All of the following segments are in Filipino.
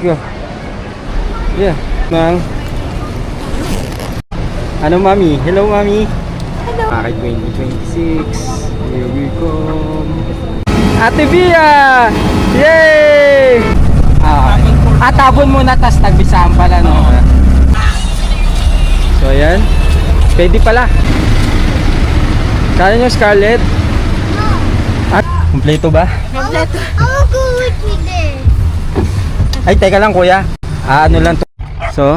go. Yeah. Mang. Ano, mami? Hello, mami. Hello. Bakit 2026? Here we come. Ate Bia! Yay! Tabon muna, tas nagbisaan pala, no? So, ayan. Pwede pala. Kaya nyo, Scarlett? At, kumpleto ba? Kompleto. I'll go with me there. Ay, teka lang, kuya. Ano lang to. So,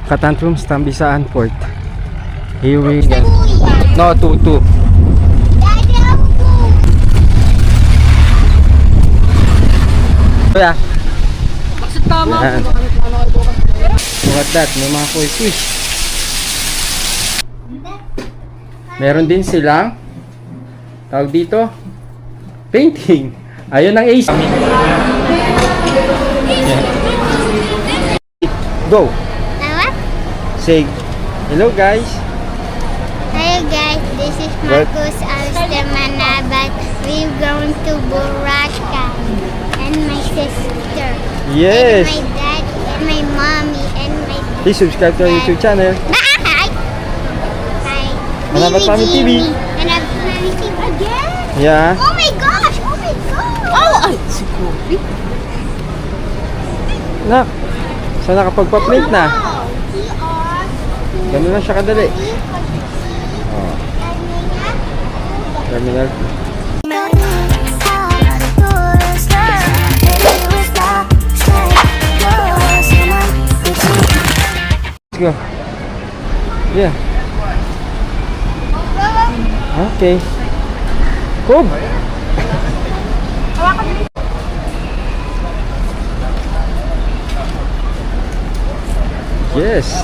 Katantrums, Tambisaan Fort. Here we go. No, 2-2. Daddy, I'll go. Kuya. Bakit tama? Yan. Look at that, may mga fish. Meron din silang tawag dito painting. Ayun ang ace. Yeah. Go. What? Say hello guys. Hey guys, this is Marcos Alstemanabat. We're going to Boracay and my sister. Yes. And my dad and my mommy and my Please subscribe to our YouTube channel. Hi. Hanabat Mami TV. Hanabat Mami TV again. Yeah. Oh my gosh! Oh my gosh! Oh, ay, si Kobe. Nak. So nakapagpa-print na. Ganun lang siya kadali. Oh. Terminal. Let's go. Yeah. Okay. Cool. Yes.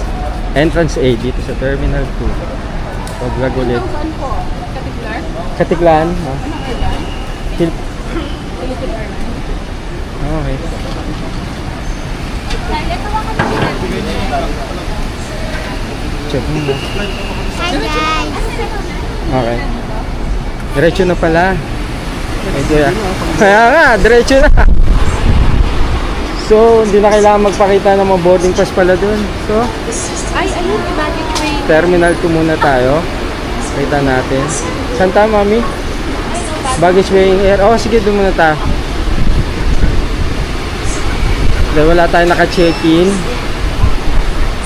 Entrance A dito sa Terminal 2. Paglag ulit. Saan po? Katiglar? Katiklan. Anong airline? Philippine Airlines. Okay. Check mo na. Hi guys! Okay. Diretso na pala. Medyo ya. Kaya nga, diretso na. So, hindi na kailangan magpakita ng mga boarding pass pala dun. So, Ay, ayun, baggage way. Terminal 2 muna tayo. Kita natin. Saan tayo, mami? Baggage weighing air. Oh, sige, doon muna tayo. Dahil wala tayong naka-check-in.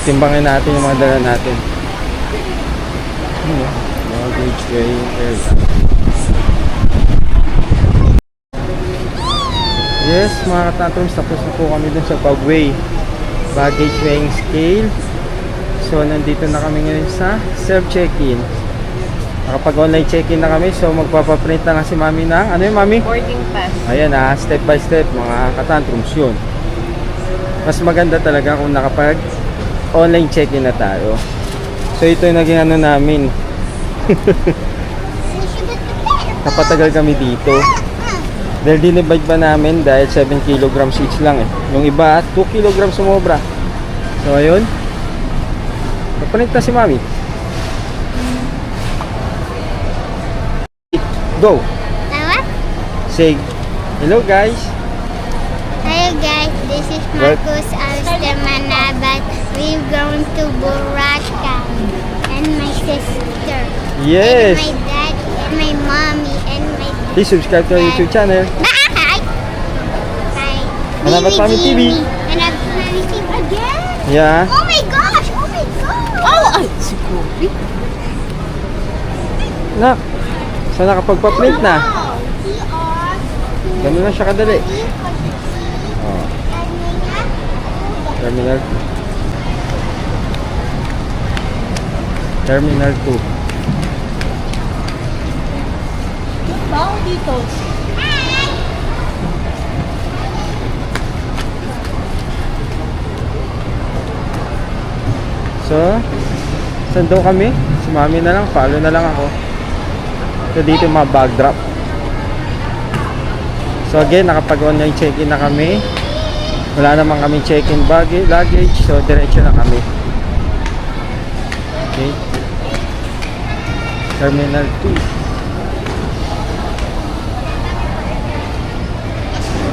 Timbangin natin yung mga dala natin. Baggage weighing air. Yes, mga katantrums, tapos na po kami dun sa pag-weigh. Baggage weighing scale. So, nandito na kami ngayon sa self-check-in. Nakapag-online check-in na kami. So, magpapaprint na lang si mami ng, ano yung mami? Boarding pass. Ayan step by step, mga katantrums yun. Mas maganda talaga kung nakapag-online check-in na tayo. So, ito yung naging ano namin. Napatagal kami dito. Dahil dinivide pa namin dahil 7 kilograms each lang eh. Yung iba, 2 kilograms sumobra. So, ayun. Napalit na si mami. Go! What? Say hello guys. Hey guys, this is Marcos Alstemanabat. We're going to Boracay and my sister. Yes. And my dad and my mommy and my Please subscribe to our YouTube channel. Hi. Hanabat Mami TV. Hanabat Mami TV again. Yeah. Oh my gosh! Oh my gosh! Oh, ay, si Kobe. Nak. So nakapagpa-print na. Ganun lang siya kadali. Oh. Terminal. Terminal 2. Bao dito. So, saan daw kami? Si mami na lang, follow na lang ako. So, dito yung mga bag drop. So, again, nakapag-online check-in na kami. Wala naman kami check-in luggage. So, diretso na kami. Okay. Terminal 2.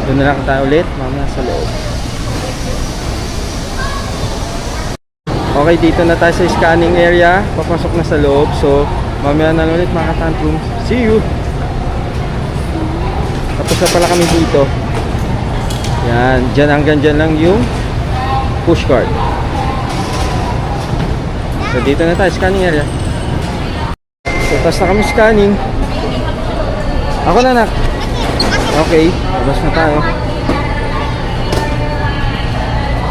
Doon na lang tayo ulit. Mamaya sa loob. Okay, dito na tayo sa scanning area. Papasok na sa loob. So, mamaya na ulit mga ka-tantrums. See you! Tapos na pala kami dito. Yan, dyan hanggang dyan lang yung push card. So, dito na tayo, scanning area. So, tapos na kami scanning. Ako na, nak. Okay, labas na tayo.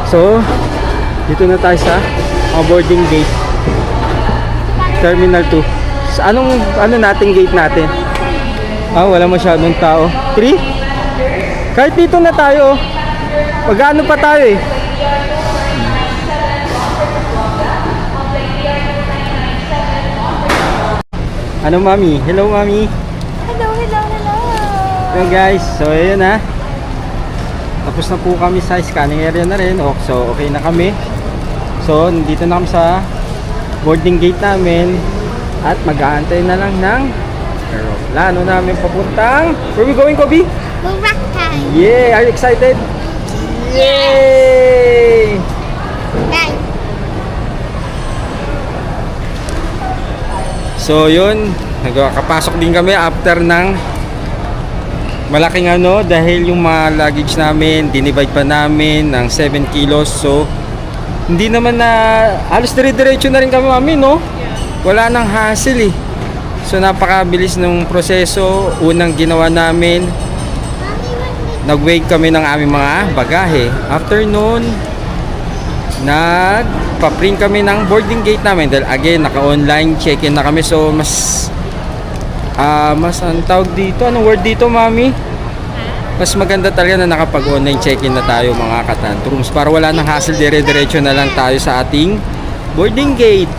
So, dito na tayo sa boarding gate. Terminal 2. Sa ano nating gate natin? Wala masyadong tao. 3? Kahit dito na tayo. Pag-ano pa tayo eh. Ano, mami? Hello, mami. Hello. Hello, guys. So, ayun na. Tapos na po kami sa scanning area na rin. So, okay na kami. So, nandito na kami sa boarding gate namin. At mag-aantay na lang ng aeroplano namin papuntang. Where we going, Kobe? Boracay. Yeah! Are you excited? Yay! Guys, So, yun. Nagkakapasok din kami after ng malaking dahil yung mga luggage namin dinivide pa namin ng 7 kilos. So hindi naman na halos dire-diretso na rin kami, mami, no? Wala nang hassle eh. So napakabilis ng proseso. Unang ginawa namin, nag-weigh kami ng aming mga bagahe. After noon, nagpa-print kami ng boarding gate namin dahil again naka-online check-in na kami. So mas ang tawag dito, anong word dito, mami? Mas maganda talaga na nakapag-online check-in na tayo mga ka-tantrums para wala nang hassle, dire-diretso na lang tayo sa ating boarding gate.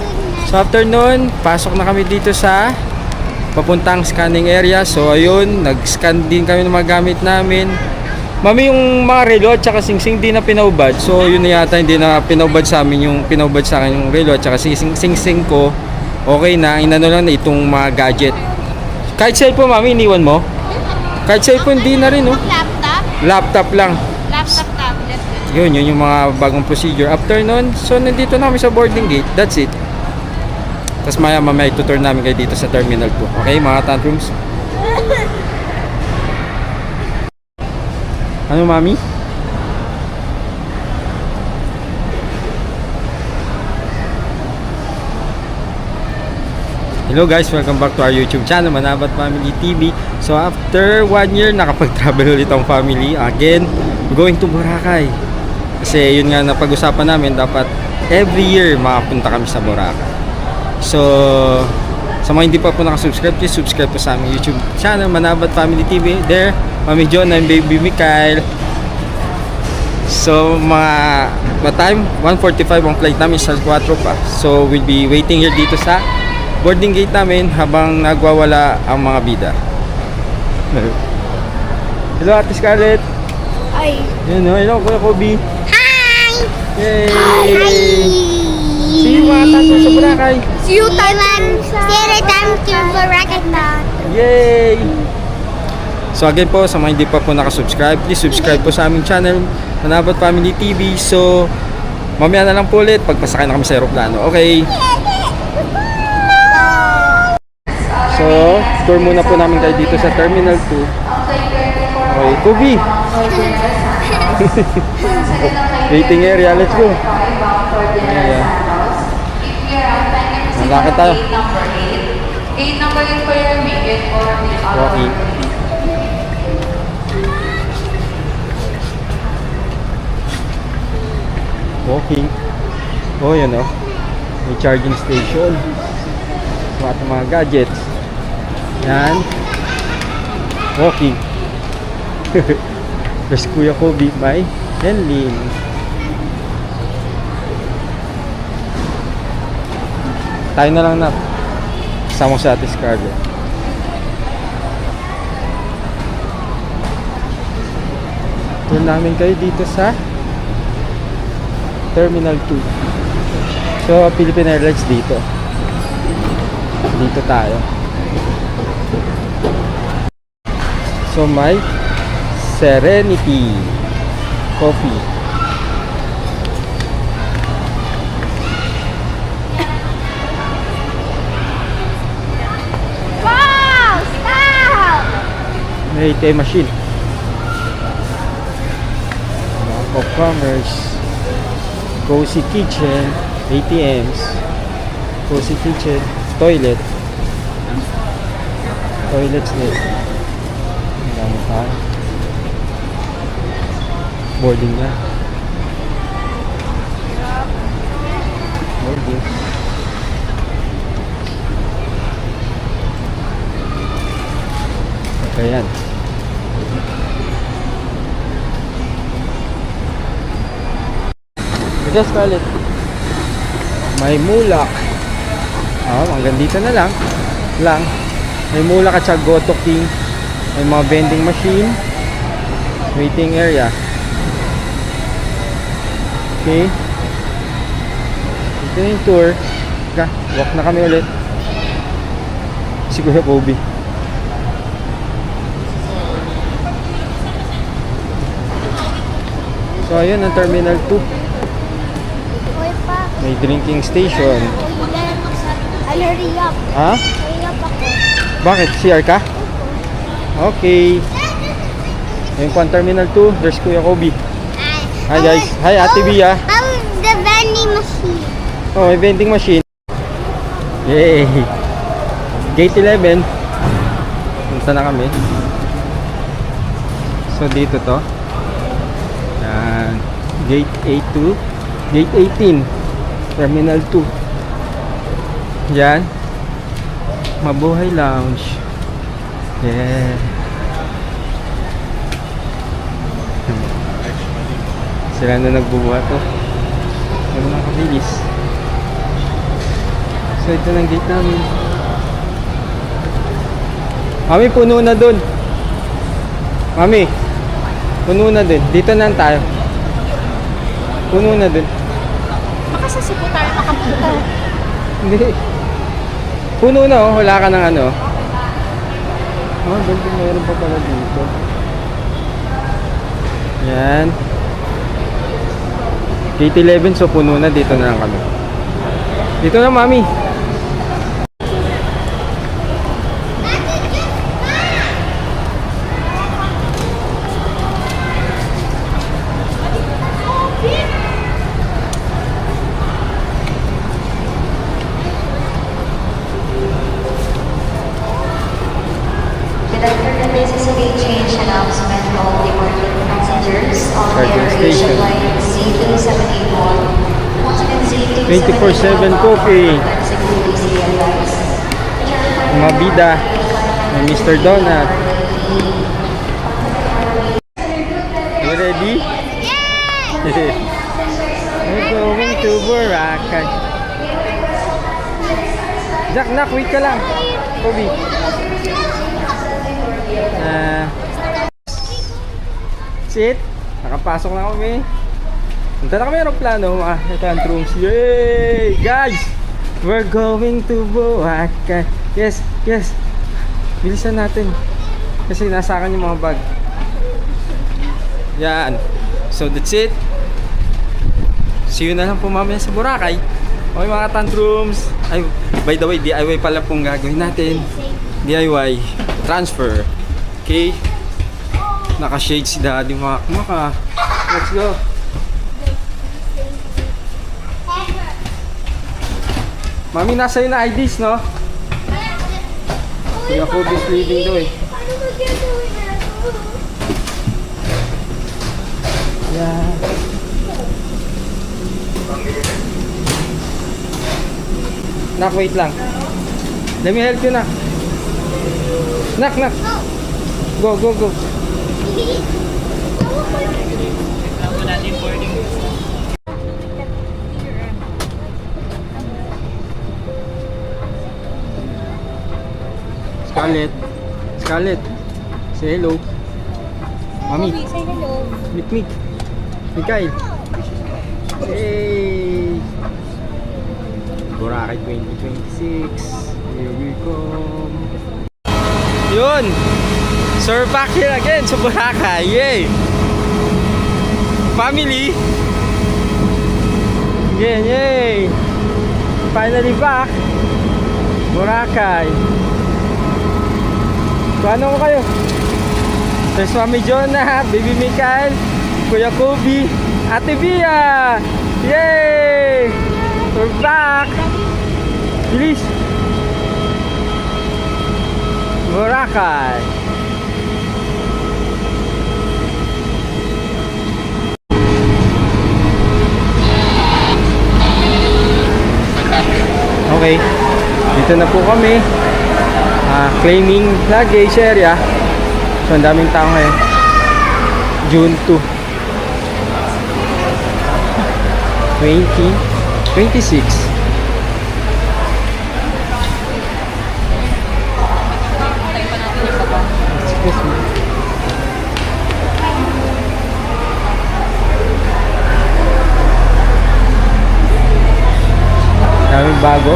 So after nun, pasok na kami dito sa papuntang scanning area. So ayun, nag-scan din kami ng mga gamit namin. Mami, yung mga relo at saka singsing di na pinaubad. So yun na yata, hindi na pinaubad sa amin yung pinaubad sa akin yung relo at saka singsing ko. Okay na, inano lang na itong mga gadget. Kahit cellphone, mami, iniwan mo? Kahit cellphone, di na rin, no? Laptop? Laptop lang. Laptop, tablet. Yun yung mga bagong procedure. After nun, so nandito na kami sa boarding gate. That's it. Tapos mamaya itutur namin kayo dito sa Terminal 2. Okay, mga tantrums? Ano, mami? Hello guys, welcome back to our YouTube channel, Manabat Family TV. So after 1 year, nakapag-travel ulit ang family. Again, we're going to Boracay. Kasi yun nga napag-usapan namin, dapat every year makapunta kami sa Boracay. So, sa mga hindi pa po nakasubscribe, please subscribe po sa aming YouTube channel, Manabat Family TV. There, Mami John and Baby Mikael. So, what time? 1:45 ang flight namin sa 4 pa. So, we'll be waiting here dito sa boarding gate namin habang nagwawala ang mga bida. Hello, Ate Scarlett. Ay. Hello, Kuya Kobe. hi! Yay! Hi! See you mga tanto sa Boracay. See you time to Boracay. Yay! So again po, sa mga hindi pa po nakasubscribe, please subscribe po sa aming channel, Manabat Family TV. So, mamaya na lang po ulit, pagpasakay na kami sa aeroplano. Okay? So, tour muna po namin kayo dito sa Terminal 2. Okay, Kobe! Waiting area, let's go! Ayan. Malakad tayo. 8 number in for your ticket or Walking. Walking. Oh, yun oh. May charging station. Mga gadgets. Yan. Walking. There's Kuya Kobe by Henlin. Tayo na lang na. Kasama sa Ate Scarlett. Tour namin kayo dito sa Terminal 2. So, Philippine Airlines dito. Dito tayo. So, may Serenity Coffee. May ATM machine. Bank of Commerce. Cozy Kitchen. ATMs. Cozy Kitchen. Toilet. Toilets din. Ang dami pa. Boarding na. Boarding. Ayan. Ito, Scarlett. May mulak. Hanggang dito na lang. May mulak at saka Goto King. May mga vending machine. Waiting area. Okay. Ito na yung tour. Walk na kami ulit. Si Kuya Kobe. So ayun ang Terminal 2. Uy pa. May drinking station. Hurry up. Ha? Hurry up ako. Bakit? CR ka? Okay. Ayun po ang Terminal 2. There's Kuya Kobe. Hi guys. Hi Ate Bia. The vending machine. Oh, may vending machine. Yay! Gate 11. Punta na kami. So dito to. Yan. Gate A2. Gate 18. Terminal 2. Yan. Mabuhay Lounge. Yeah. Sila na nagbubuhat to. Yung mga kabilis. So ito ng gate namin. Mami, puno na dun. Mami, puno na dun. Dito na tayo. Puno na dun. Baka sa Cebu tayo makapunta. Hindi. Puno na oh. Wala ka ng ano. Ganito mayroon pa pala dito. Yan. Gate 11, so puno na. Dito na lang kami. Dito na, Mami. This is a big change announcement to all departed passengers on Charging Air station. Asia Line C3781. Once again, 24/7 coffee. Mga bida. May Mr. Donut. You ready? Yeah! We're going to Boracay. Jack, nak, wait ka lang. Kobe. Sit. Nakapasok na kami. Punta na kami aeroplano, mga tantrums. Yay! Guys! We're going to Boracay. Yes, yes. Bilisan natin. Kasi nasa akin yung mga bag. Yan. So that's it. See you na lang po mamaya sa Boracay. Okay mga tantrums. Ay, by the way, DIY pala pong gagawin natin. DIY transfer. Okay. Naka-shade si Daddy Maka. Let's go. Mami, nasa yun na IDs, no? Hindi ako misleading daw eh. Yeah. Nak, wait lang. Let me help you, nak. Nak. Go. Scarlett. Say hello. Mami. Say hello. Mikmik. Mikael. Hey. Boracay 2026. Here we come. Yun. Sir, back here again sa Boracay. Yay. Family. Yay. Finally back. Boracay. Paano ko kayo? There's Mami Jonah, Baby Mikael, Kuya Kobe, Ate Bia! Yay! We're back! Bilis! Boracay! Okay, dito na po kami. Claiming luggage area. So, ang daming tao ngayon. June 2. 2026. Excuse me. Daming bago.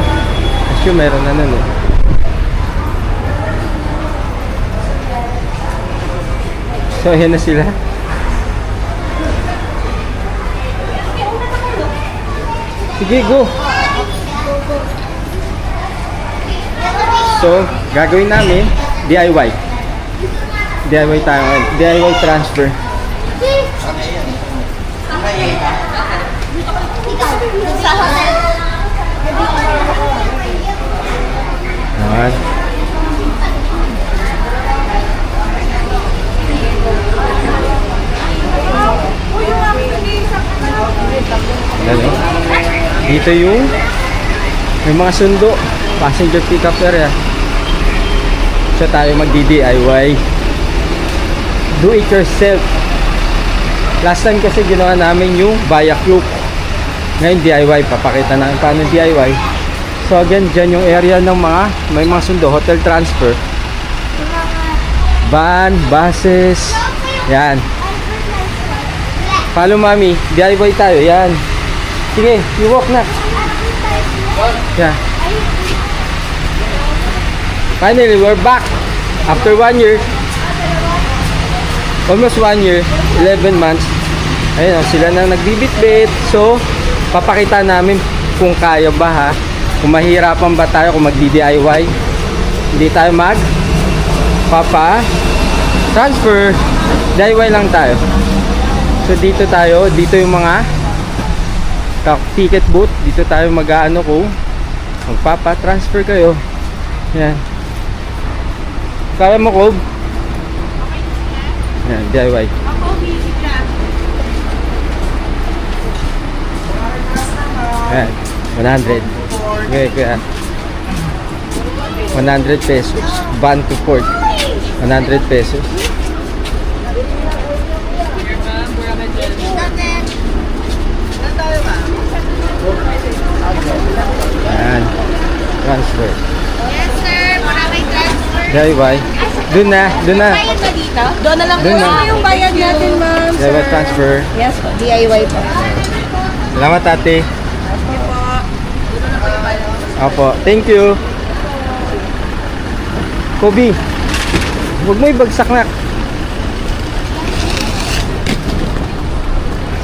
Actually, meron na nun eh. So, ayan na sila. Sige, go! So, gagawin namin DIY. DIY tayo ngayon. DIY transfer. Ayan. Ayan, oh. Dito yung may mga sundo, passenger pickup area. So tayo magdi-DIY, do it yourself. Last time kasi ginawa namin yung Via Cloak. Ngayon DIY, papakita namin paano DIY. So again, dyan yung area ng mga may mga sundo, hotel transfer, van, buses. Yan. Follow Mami, DIY tayo. Yan. Sige, you walk na. Yeah. Finally, we're back. After 1 year. Almost 1 year. 11 months. Ayun, sila nang nagbibitbit. So, papakita namin kung kaya ba ha. Kung mahirapan ba tayo kung magdi-DIY. Hindi tayo transfer. DIY lang tayo. So, dito tayo. Dito yung mga ticket booth. Dito tayo mag-aano kung magpapa-transfer kayo. Yan. Kaya mo, Kob? Yan, DIY. Yan, 100. Okay, kaya 100 pesos. Van to port. 100 pesos. Yan. Transfer. Yes, sir. Maraming transfer. DIY. Doon na. Bayad ba dito? Doon na lang Doon po. na. Yung bayad natin, ma'am. DIY transfer. Yes po, DIY po. Salamat, ate. Opo. Thank you. Kobe, huwag mo ibagsak na.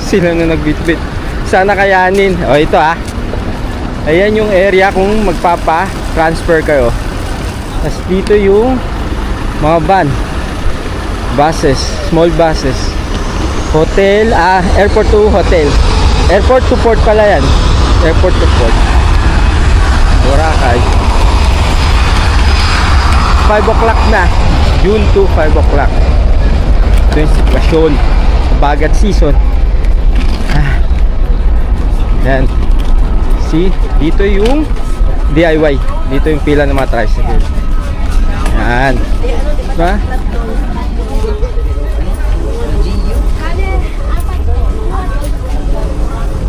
Sila na nagbitbit. Sana kayanin. O, ito ah. Ayan yung area kung magpapa-transfer kayo. Tapos dito yung mga van, buses, small buses, hotel, airport to hotel, airport to port pala yan, airport to port, Boracay. 5 o'clock na, June 2, 5 o'clock. Ito yung sitwasyon, bagat season. Yan. See, dito yung DIY. Dito yung pila ng mga tricycle. Yan. Diba?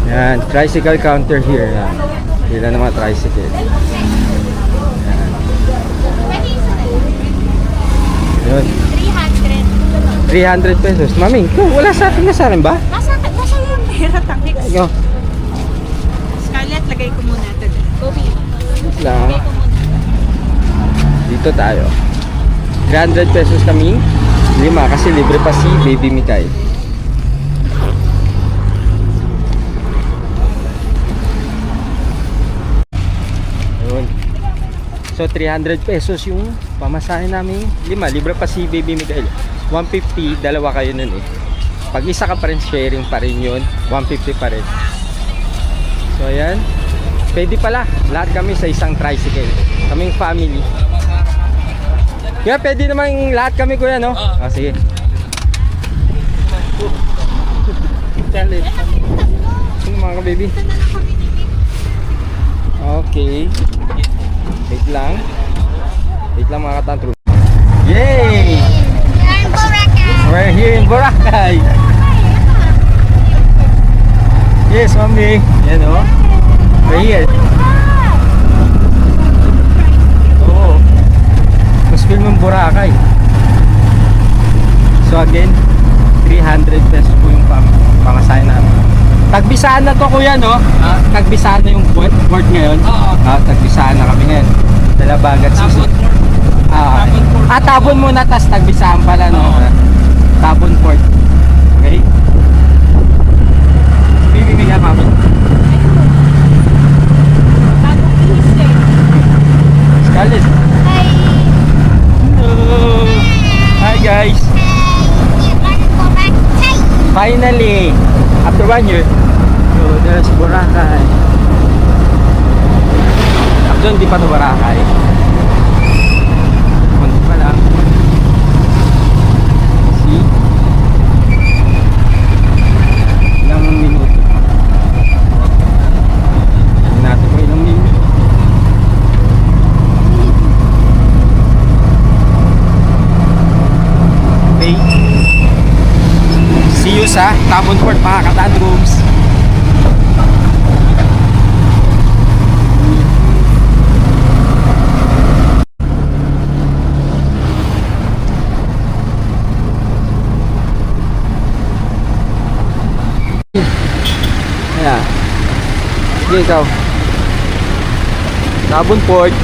Yan. Tricycle counter here. Yan. Pila ng mga tricycle. Yan. Yun. 300 pesos. Mami, wala sa atin na sa rin ba? Nasa yung pera, takik. Yo. Scarlett, lagay ko muna ito. Kobe. Lang. Dito tayo. 300 pesos kami. 5 kasi libre pa si Baby Mikael. Yun. So 300 pesos yung pamasahe namin. 5 libre pa si Baby Mikael. 150, dalawa kayo nun eh. Pag isa ka pa rin, sharing pa rin yun, 150 pa rin. So ayan, pwede pala, lahat kami sa isang tricycle, kaming family. Kaya pwede naman lahat kami kuya, no? Ah, sige. Sino mga ka-baby? Okay. Wait lang mga katantro. Yay! We're here in Boracay. Yes, mami. Yan o. We're here. Oo. Mas film ng Boracay. So again, 300 pesos po yung pamasahe namin. Tagbisaan na to kuya, no? Tagbisaan na yung port ngayon. Tagbisaan na kami ngayon. Dalabagat season. Tabon muna, tas tagbisaan pala, no? Tabon port. Okay? Bibigyan kami. Scarlett. Hello. Hi guys. Finally, after 1 year, so there's Boracay. Actually, hindi pa ito Boracay. Kunti pa lang. See? Ilang minuto. Hindi natin po ilang minuto. Okay. See you sa Tabon Port mga katandrooms. Ayan. Sige ikaw. Tabon Port.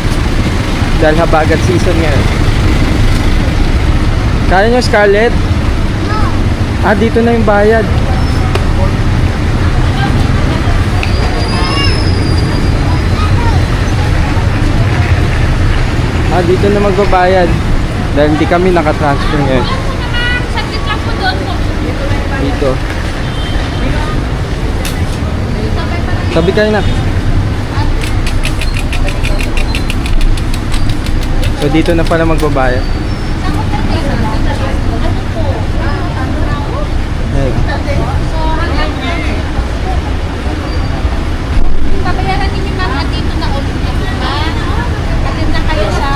Dahil habagat season ngayon. Kaya nyo Scarlett? Dito na yung bayad. Dito na magbabayad. Dahil hindi kami nakatransfer ngayon. Dito. Sabi kayo na. So dito na pala magbabayad. Pabayaran ninyo mga dito na ulit na ba? Atid na kayo sa...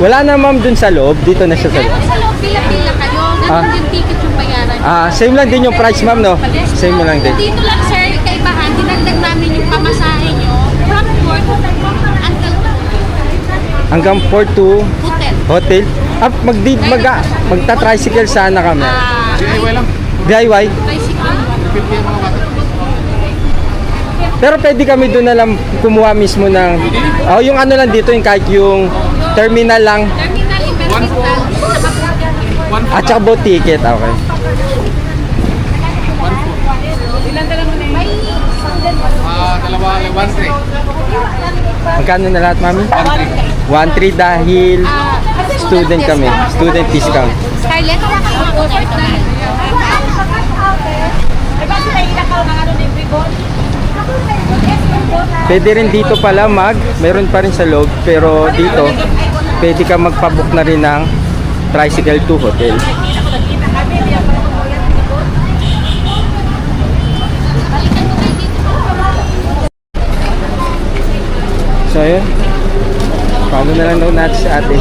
Wala na ma'am dun sa loob. Dito na siya sa loob. Sa loob, pila-pila kayo. Nandun yung ticket yung bayaran. Same lang din yung price ma'am, no? Same lang din. Dito lang sir, kaibahan, dinagdag namin yung pamasahe nyo from Port hanggang Port to hotel. Magta-tricycle sana kami. DIY lang. DIY? Tricycle. Pero pwede kami doon na lang kumuha mismo ng yung ano lang dito, yung kahit yung terminal lang. Terminal, At saka boat ticket, okay. Ilan dala mo na yun? May Dalawa, 1-3. Magkano na lahat, mami? 1-3 dahil student kami. Student discount. Scarlett, over na. Pwede rin dito pala mayroon pa rin sa loob, pero dito pwede ka magpabook na rin ng tricycle to hotel. So ayun, paano na lang daw natin si ate.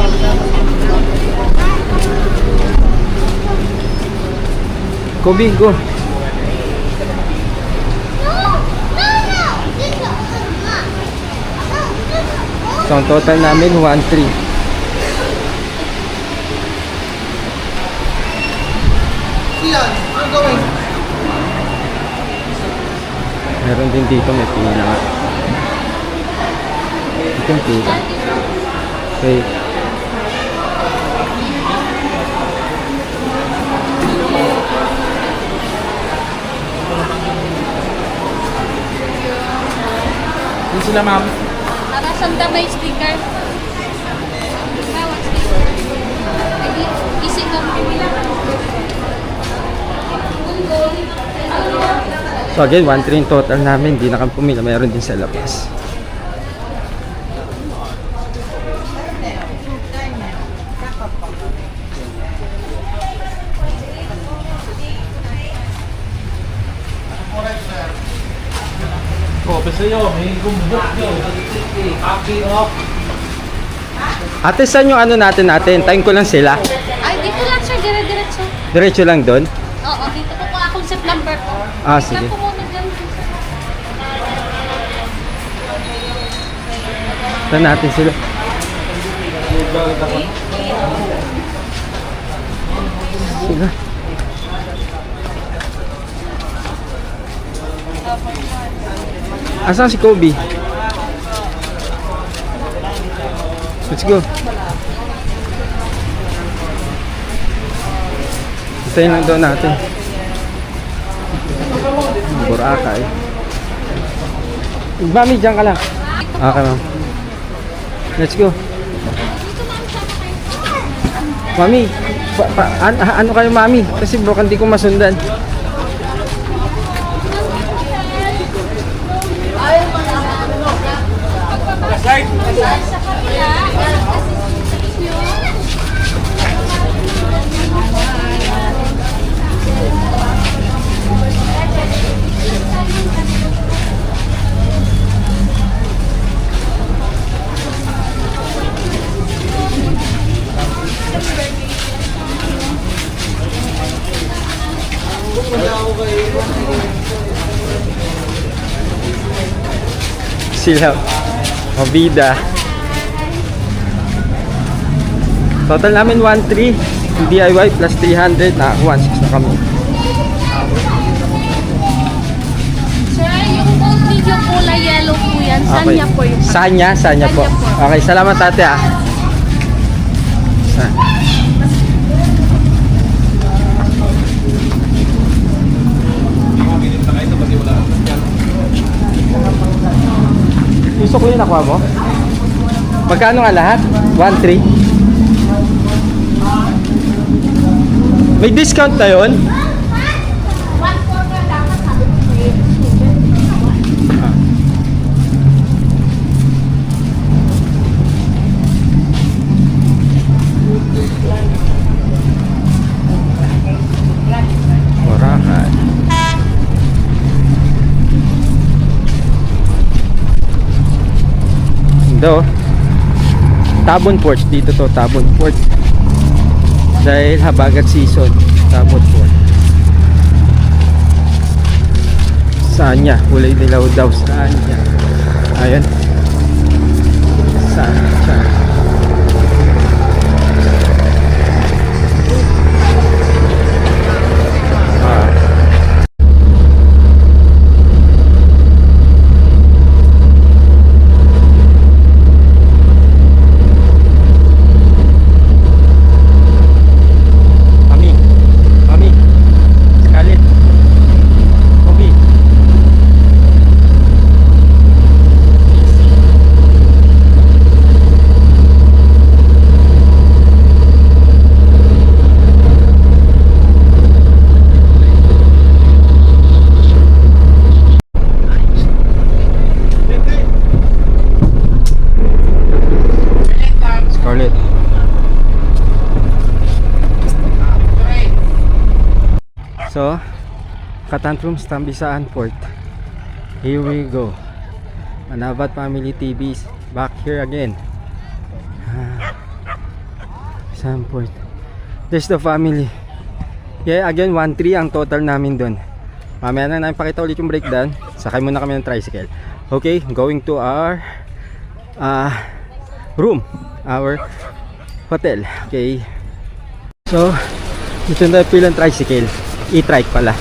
Kobe, go. So ang total namin 1-3. Meron din dito, may pila. Ito yung pila. Okay. Yun sila ma'am. Para sanda may sticker. Isip mo. So again, 1-3 in total namin. Hindi na kami pumila. Mayroon din sa labas. Kopi sa'yo, may gumbok nyo. Copy off. Ate, saan yung ano natin? Time ko lang sila. Ay, dito lang sir, dire-diretso. Diretso lang doon. Oo, dito ko akong sa plumber ko. Ah, sige. Lang po muna dyan. Saan natin sila? Sila. Asan si Kobe? Let's go. Hintayin lang doon natin. Boracay. Mami, dyan ka lang. Okay, ma'am. Let's go. Mami, ano kayo, mami? Kasi bro, hindi ko masundan. Sa kabila, Sila. Mabida. Total namin 1-3. DIY plus 300. Nakakuha 1-6 na kami. sir, yung gold video kulay yellow po yan. Sanya po yung Sanya po. Sanya po. Okay, salamat ate ah. Gusto ko yung nakuha mo? Magkano nga lahat? 1-3? May discount na yun? Boracay. Ito, Tabon Port. Dito to, Tabon Port. Dahil habagat season, Tabon Port. Sanya, kulay dilaw daw. Sanya. Ayan. Sanya. Scarlett. So, Katantrums, Tambisaan Port. Here we go. Manabat Family TV's back here again. Tambisaan Port. There's the family. Yeah, again 1-3 ang total namin doon. Mamaya na namin pakita ulit yung breakdown. Sakay muna kami ng tricycle. Okay, going to our room, our hotel. Okay. So, dito na pilang tricycle. E-trike pala.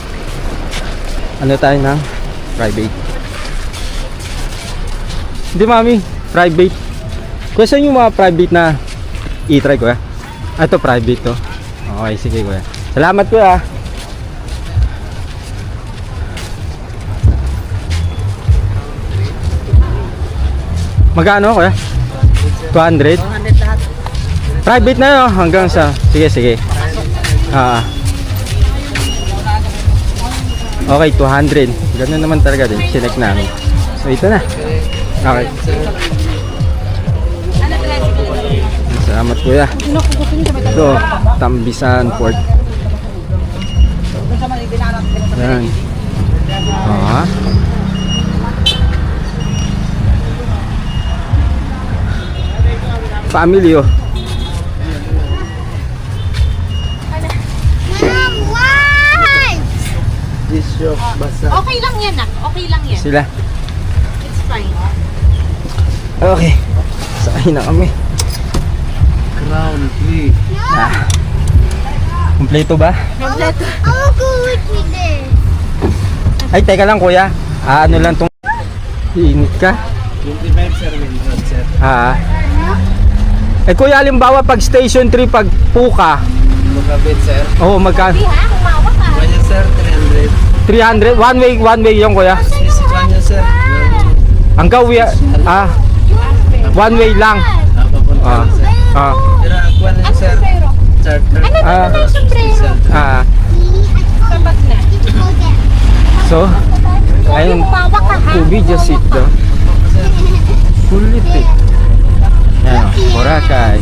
Ano tayo ng private? Hindi mami, private. Kuya, saan yung mga private na e-trike kuya? Ah, ito private to. Okay, sige kuya. Salamat kuya. Magkano kuya? 200? 200 lahat. Private na yun hanggang sa... Sige, sige. Ah. Okay, 200. Ganun naman talaga din. Select namin. So, ito na. Okay. Salamat kuya. Ito, Tambisan Port. Yan. Ah. Family oh. Mom, why? Okay lang yan ah. Okay lang yan. Sila. It's fine. Okay. Sakay na kami. Crown, please. Ah. Kompleto ba? I'll go with me there. Ay, teka lang kuya. Ano lang tong init ka? 25 sir, minsan sir. Eh kuya, halimbawa pag station 3 pag Puka. Magkabit sir. Oo, magka Hindi ha, humawak ka. Kanya sir, 300. 300 one way yung kuya. Sisi kanya sir. Hanggang one way lang. Papunta Ah. sir. Ah. Pero ako na sir. Charter. Ah. Ah. Sabat na. So, ayun. Humawak ka ha. Kubi just sit daw. Kulit eh. Yan, Boracay.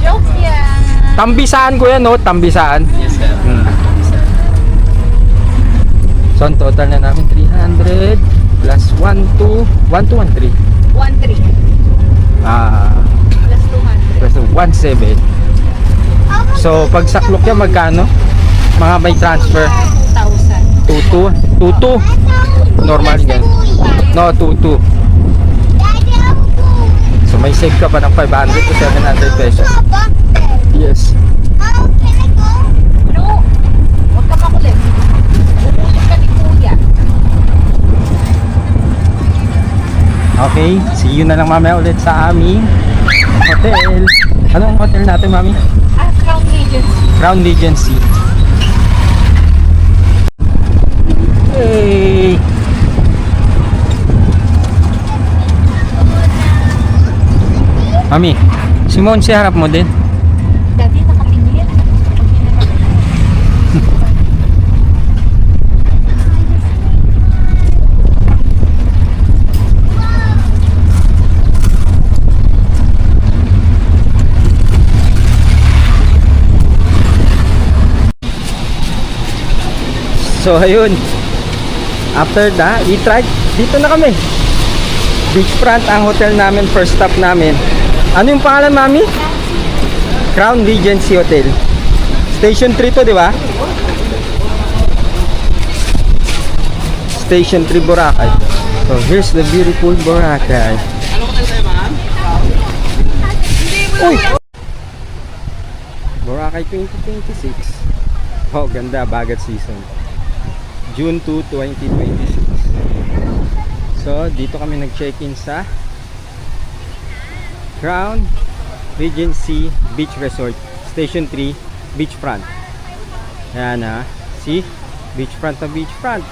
Joke yan. Tambisaan kuya no, Tambisaan. Yes sir. So, ang total na namin 300 plus 1213. 1-3. Ah, Plus 200. plus 17. So, pag saklok yan, magkano? Mga may transfer. 1,000. 22. Normal yan. No, 22. Daddy, I'll go. So, may save ka pa ng 500 to 700 pesos. Back there. Yes. Oh, can I go? No. Huwag ka makulit. Ulit ka ni kuya. Okay, see you na lang mamaya ulit sa aming hotel. Anong hotel natin, mami? Crown Agency. Crown Regency. Hey! Mami, Simon, si harap mo din. Dati nakatingin. So, ayun. After that, i-try. Dito na kami. Beachfront ang hotel namin, first stop namin. Ano yung pangalan, mami? Crown Regency Hotel. Station 3 to, di ba? Station 3 Boracay. So, here's the beautiful Boracay. Uy! Boracay 2026. Oh, ganda. Bagat season. June 2, 2026. So, dito kami nag-check-in sa Crown Regency Beach Resort, Station 3, Beachfront. Ayan ha. See? Beachfront na beachfront.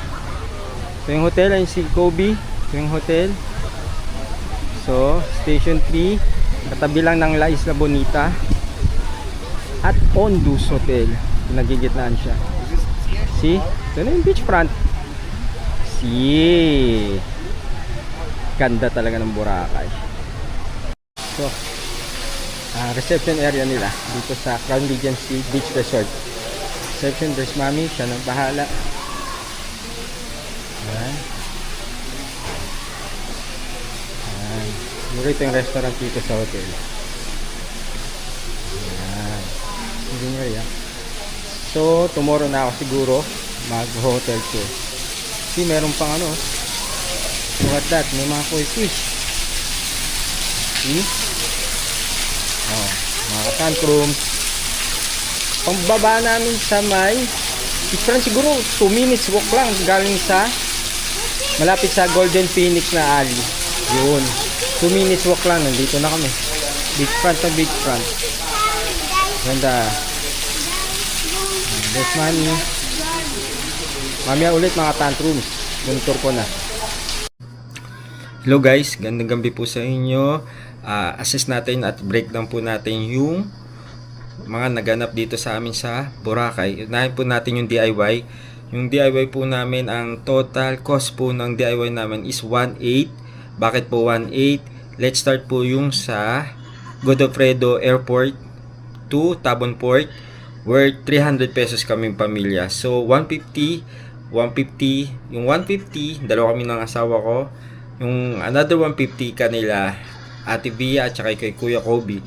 Ito yung hotel, ayun si Kobe. Ito yung hotel. So, Station 3, katabi lang ng La Isla Bonita at Ondus Hotel. Nagigitnaan siya. See? Ito na yung beachfront. See? Ganda talaga ng Boracay. So, reception area nila dito sa Crown Regency Beach Resort. Reception, there's mami, siya nang bahala. Ayan. Ayan. Siguro ito yung restaurant dito sa hotel. Ayan. Hindi nyo yan. So, tomorrow na ako siguro mag-hotel tour. See, meron pang ano. Look at that, may mga koi fish. See? Oh, mga tantrums. Pagbaba namin sa may different siguro 2 minutes walk lang galing sa malapit sa Golden Phoenix na alley. Yun. 2 minutes walk lang, nandito na kami. Beachfront na beachfront. Ganda. There's mami. Mamaya ulit mga tantrums. Yung tour ko na. Hello guys, gandang gabi po sa inyo. Assess natin at breakdown po natin yung mga naganap dito sa amin sa Boracay. Unahin po natin yung DIY. Yung DIY po namin, ang total cost po ng DIY namin is 1.8. Bakit po 1.8? Let's start po yung sa Godofredo Airport to Tabon Port, worth 300 pesos kaming pamilya. So 150, yung 150, dalawa kami ng asawa ko. Yung another 150 kanila Ate Bia at saka kay Kuya Kobe.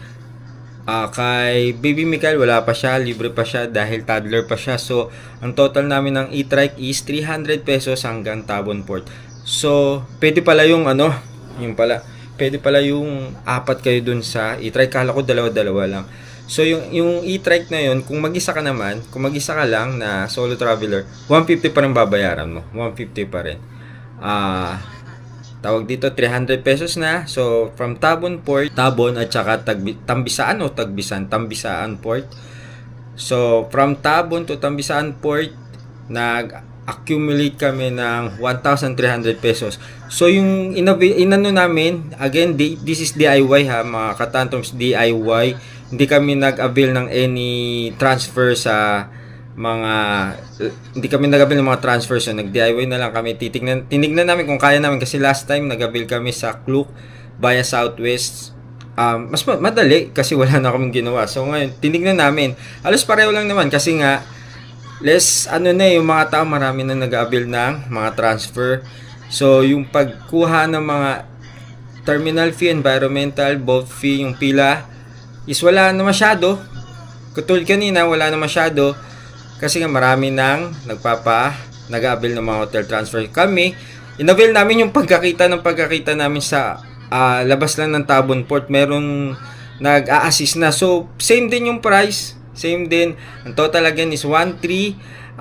Kay Baby Mikael wala pa siya, libre pa siya dahil toddler pa siya. So ang total namin ng e-trike is 300 pesos hanggang Tabon Port. So pwede pala yung pwede pala yung apat kayo dun sa e-trike. Kala ko dalawa-dalawa lang. So yung e-trike na yun, kung mag-isa ka naman, kung mag-isa ka lang na solo traveler, 150 pa rin babayaran mo. 150 pa rin. Tawag dito 300 pesos na. So from Tabon Port, Tabon at saka Tambisaan Port. So from Tabon to Tambisaan Port, nag-accumulate kami ng 1,300 pesos. So yung inano namin, again, this is DIY ha, mga katantrums, DIY. Hindi kami nag-avail ng any transfer sa hindi kami nag-avail ng mga transfer. So nag-DIY na lang kami. Tinignan namin kung kaya namin kasi last time nag-avail kami sa Klook via Southwest. Mas madali kasi wala na kaming ginawa. So ngayon, tinignan namin. Alos pareho lang naman kasi nga yung mga tao marami na nag-avail ng mga transfer. So yung pagkuha ng mga terminal fee, environmental, boat fee, yung pila is wala na masyado. Katulad kanina, wala na masyado kasi nga marami nang nag-avail ng mga hotel transfer. Kami, in-avail namin yung pagkakita namin sa labas lang ng Tabon Port. Merong nag-a-assist na. So same din yung price. Same din. Ang total again is 1.3.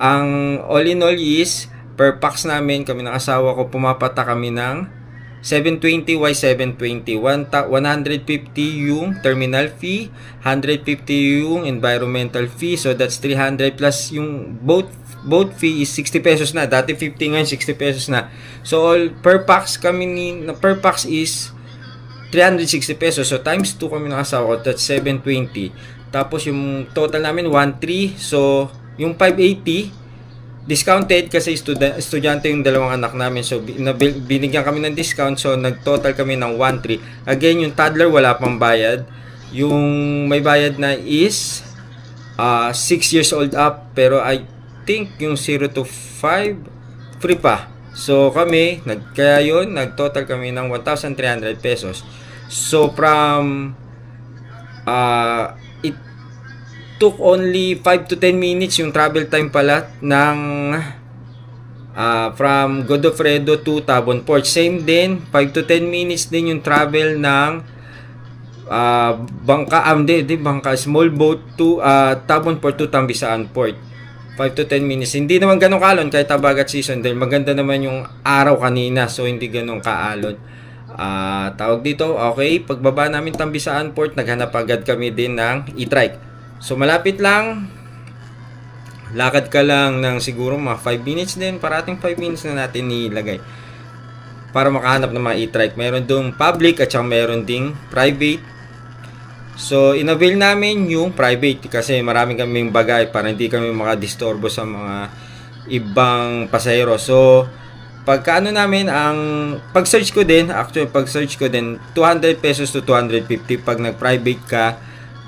Ang all in all is per pax namin, kami ng asawa ko, pumapata kami ng 720 y 720. 150 yung terminal fee, 150 yung environmental fee. So that's 300 plus yung boat fee is 60 pesos na. Dati 50, ngayon 60 pesos na. So all per pax is 360 pesos. So times 2 kami ng asawa ko, that's 720. Tapos yung total namin 1.3. So yung 580 discounted kasi estudyante yung dalawang anak namin. So binigyan kami ng discount. So nag-total kami ng 1.3. Again, yung toddler wala pang bayad. Yung may bayad na is 6 years old up. Pero I think yung 0 to 5 free pa. So kami, kaya yun, nag-total kami ng 1,300 pesos. So from it took only 5 to 10 minutes yung travel time pala ng from Godofredo to Tabon Port. Same din, 5 to 10 minutes din yung travel ng bangka small boat to Tabon Port to Tambisaan Port. 5 to 10 minutes. Hindi naman ganun kaalon kahit habagat season dahil maganda naman yung araw kanina, so hindi ganun kaalon. Tawag dito, okay, pagbaba namin Tambisaan Port, naghanap agad kami din ng e-trike. So malapit lang, lakad ka lang ng siguro mga 5 minutes din, parating 5 minutes na natin nilagay para makahanap ng mga e-trike. Meron dong public at saka meron ding private. So in-avail namin yung private kasi marami kaming bagay para hindi kami makadisturbo sa mga ibang pasahero. So pagkaano namin, pag-search ko din 200 pesos to 250 pag nag-private ka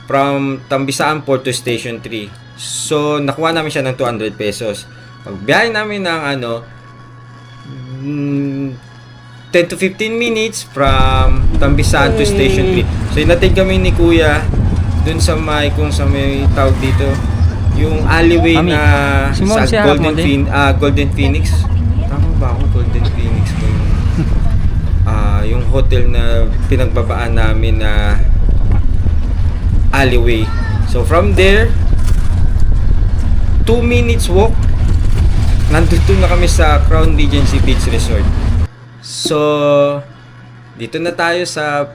from Tambisaan Port to Station 3. So nakuha namin siya ng 200 pesos. Pagbiyahe namin ng 10 to 15 minutes from Tambisaan to Station 3. So inatid kami ni Kuya dun sa may tawag dito, yung alleyway na sa Golden Phoenix. Tama ba ako? Golden Phoenix ko yung hotel na pinagbabaan namin na alleyway. So from there, 2 minutes walk, nandito na kami sa Crown Regency Beach Resort. So dito na tayo sa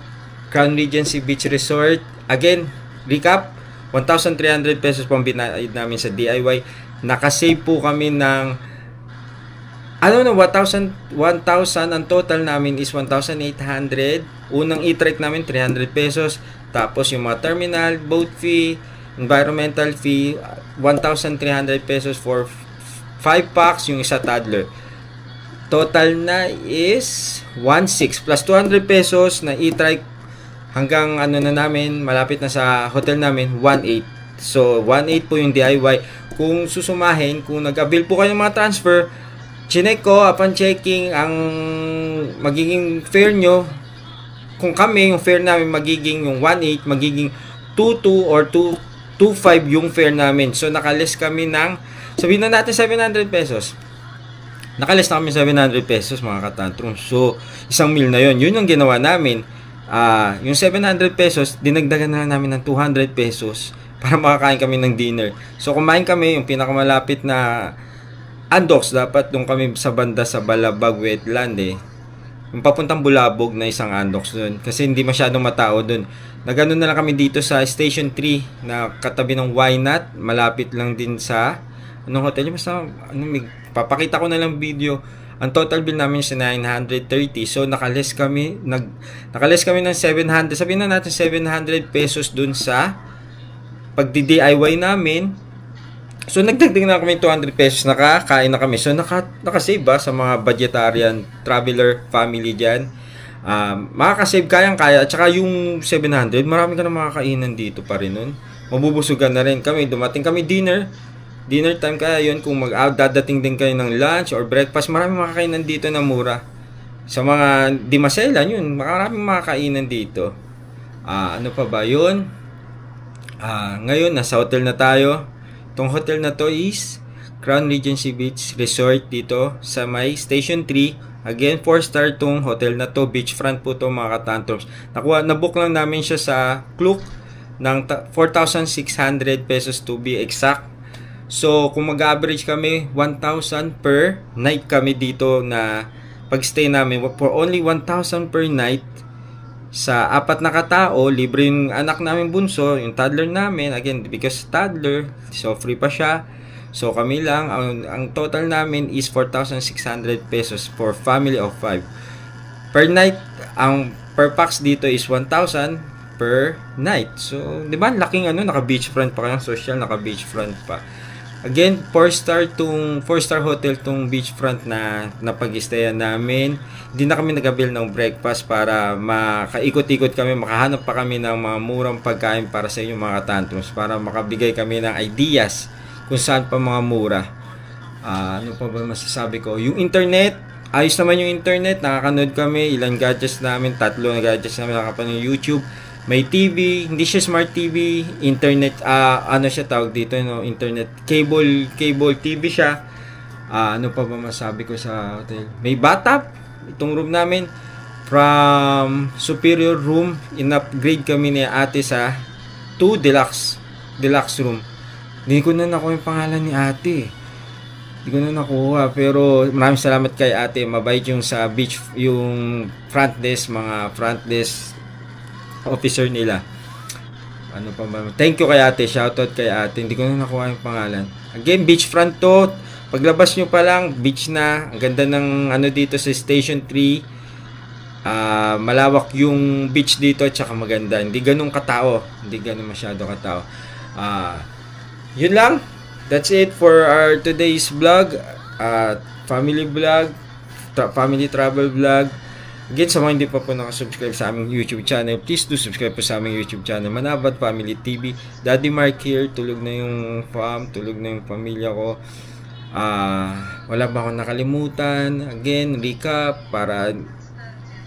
Crown Regency Beach Resort. Again, recap, 1,300 pesos pang binayad namin sa DIY. Nakasave po kami ng 1,000. Ang total namin is 1,800. Unang e-trike namin 300 pesos. Tapos yung mga terminal, boat fee, Environmental fee, 1,300 pesos for 5 packs, yung isa toddler. Total na is 1,600 plus 200 pesos na e-trike hanggang ano na namin, malapit na sa hotel namin, 1,800. So, 1,800 po yung DIY. Kung susumahin, kung nag-avail po kayo ng mga transfer, chinek ko, upon checking, ang magiging fare nyo, kung kami, yung fare namin magiging yung 1,800, magiging 2,200 or 2,500 yung fare namin. So, nakaless kami ng, sabihin na natin 700 pesos. Nakaless na kami 700 pesos mga katantrum. So, isang meal na yon. Yun yung ginawa namin. Yung 700 pesos, dinagdagan na namin ng 200 pesos para makakain kami ng dinner. So, kumain kami, yung pinakamalapit na Andox, dapat doon kami sa banda sa Balabag Wetland eh. Yung papuntang Bulabog na isang Andox doon. Kasi hindi masyadong matao doon. Nagano na lang kami dito sa Station 3 na katabi ng Why Not. Malapit lang din sa anong hotel. Basta papakita ko na lang video. Ang total bill namin is 930. So nakales kami ng 700. Sabihin na natin 700 pesos doon sa pagdi-DIY namin. So nagdagdag na kami 200 pesos, nakakain na kami. So nakasave ba sa mga vegetarian traveler family diyan? Makakasave kayang-kaya. At saka yung 700, marami ka na makakainan dito pa rin nun. Mabubusugan na rin kami. Dumating kami dinner time kaya yun. Kung dadating din kayo ng lunch or breakfast, marami makakainan dito na mura. Sa mga di maselan yun, marami makakainan dito. Ano pa ba yun? Ngayon, nasa hotel na tayo. Itong hotel na to is Crown Regency Beach Resort dito sa may Station 3. Again, 4-star tong hotel na to. Beachfront po to mga katantroms. Nabook lang namin siya sa Klook ng 4,600 pesos to be exact. So, kung mag-average kami, 1,000 per night kami dito na pag-stay namin. For only 1,000 per night, sa 4 na katao, libre yung anak namin bunso, yung toddler namin. Again, because toddler, so free pa siya. So, kami lang, ang total namin is 4,600 pesos for family of 5. Per night, ang per pax dito is 1,000 per night. So, di ba, laking naka-beachfront pa kayong social, naka-beachfront pa. Again, 4-star hotel tong beachfront na napag-stayan namin. Hindi na kami nag-avail ng breakfast para makaikot-ikot kami, makahanap pa kami ng mga murang pagkain para sa inyong mga tantrums, para makabigay kami ng ideas kung saan pa mga mura. Ano pa ba masasabi ko? Yung internet, ayos naman yung internet. Nakakanood kami, ilang gadgets namin, 3 na gadgets namin nakapanood yung YouTube. May TV, hindi siya smart TV, internet, ano siya tawag dito, internet, cable TV siya. Ano pa ba masabi ko sa hotel? May bathtub, itong room namin, from superior room, in-upgrade kami ni ate sa 2 deluxe room. Hindi ko na nakuha yung pangalan ni ate. Hindi ko na nakuha, pero maraming salamat kay ate, mabait yung sa beach, yung front desk, mga front desk officer nila. Ano pa ba? Thank you kay ate. Shoutout kay ate. Hindi ko na nakuha yung pangalan. Again, beachfront to. Paglabas nyo pa lang, beach na. Ang ganda ng dito sa Station 3. Malawak yung beach dito at saka maganda. Hindi ganun katao. Hindi ganun masyado katao. Yun lang. That's it for our today's vlog. Family vlog. Family travel vlog. Again, sa mga hindi pa po nakasubscribe sa aming YouTube channel, please do subscribe po sa aming YouTube channel, Manabat Family TV. Daddy Mark here, tulog na yung fam, tulog na yung pamilya ko. Wala ba akong nakalimutan? Again, recap para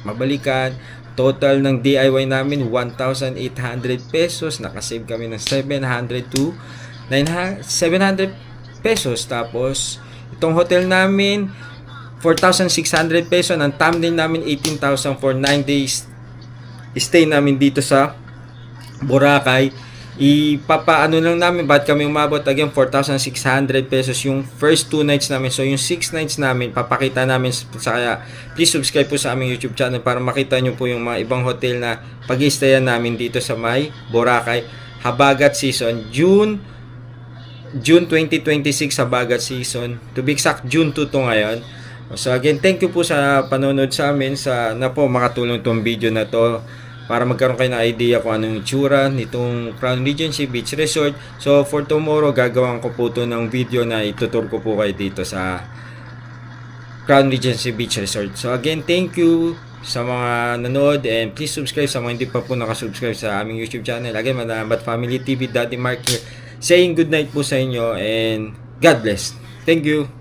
mabalikan. Total ng DIY namin, 1,800 pesos. Nakasave kami ng 700 to 700 pesos. Tapos, itong hotel namin, 4,600 pesos. Ang thumbnail namin 18,000 for 9 days stay namin dito sa Boracay. Ipapaano lang namin ba't kami umabot. Again, 4,600 pesos yung first 2 nights namin. So yung 6 nights namin papakita namin sa kaya please subscribe po sa aming YouTube channel para makita nyo po yung mga ibang hotel na pag-i-stayan namin dito sa may Boracay. Habagat season June 2026 Habagat season. To be exact, June 2 to ngayon. So again, thank you po sa panonood sa amin, sa na po makatulong tong video na to. para magkaroon kayo ng idea kung anong itsura nitong Crown Regency Beach Resort. So for tomorrow, gagawin ko po ito ng video na itutur ko po kayo dito sa Crown Regency Beach Resort. So again, thank you sa mga nanood, and please subscribe sa mga hindi pa po nakasubscribe sa aming YouTube channel. Again, Madambat Family TV, Daddy Mark here, saying good night po sa inyo and God bless. Thank you.